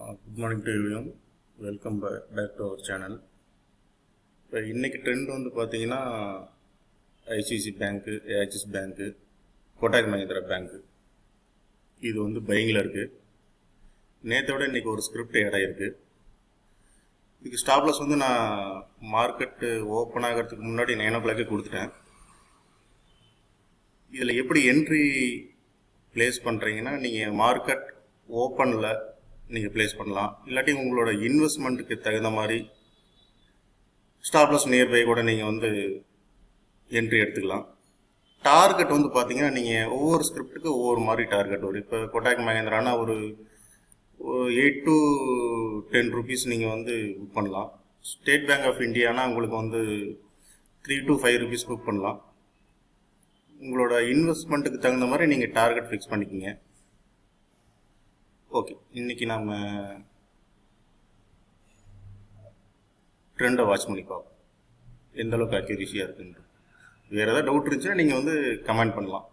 Good morning to everyone. Welcome back to our channel. இப்போ இன்றைக்கி trend வந்து பார்த்தீங்கன்னா ஐசிஐசி பேங்க்கு, ஆக்சிஸ் பேங்க்கு, கோட்டாக் மஹிந்திரா பேங்க்கு இது வந்து பையிங்கில் இருக்குது. நேற்றோட இன்றைக்கி ஒரு ஸ்கிரிப்ட் ஆட் ஆகிருக்கு. இதுக்கு ஸ்டாப் லாஸ் வந்து நான் மார்க்கெட்டு ஓப்பன் ஆகிறதுக்கு முன்னாடி 9 o'clock கொடுத்துட்டேன். இதில் எப்படி என்ட்ரி ப்ளேஸ் பண்ணுறீங்கன்னா, நீங்கள் மார்க்கெட் ஓப்பனில் நீங்கள் ப்ளேஸ் பண்ணலாம். இல்லாட்டி உங்களோட இன்வெஸ்ட்மெண்ட்டுக்கு தகுந்த மாதிரி ஸ்டாப் லாஸ் நியர்பை கூட நீங்கள் வந்து என்ட்ரி எடுத்துக்கலாம். டார்கெட் வந்து பார்த்தீங்கன்னா, நீங்கள் ஒவ்வொரு ஸ்கிரிப்டுக்கு ஒவ்வொரு மாதிரி டார்கெட் வரும். இப்போ கோட்டாக் மஹிந்திரானா ஒரு 8 to 10 rupees நீங்கள் வந்து புக் பண்ணலாம். ஸ்டேட் பேங்க் ஆஃப் இந்தியானா உங்களுக்கு வந்து 3 to 5 rupees புக் பண்ணலாம். உங்களோட இன்வெஸ்ட்மெண்ட்டுக்கு தகுந்த மாதிரி நீங்கள் டார்கெட் ஃபிக்ஸ் பண்ணிக்கிங்க. ஓகே, இன்றைக்கி நம்ம ட்ரெண்டை வாட்ச் பண்ணி பார்ப்போம், எந்தளவுக்கு அக்யூரிசியாக இருக்குன்ட்டு. வேறு ஏதாவது டவுட் இருந்துச்சுன்னா நீங்கள் வந்து கமெண்ட் பண்ணலாம்.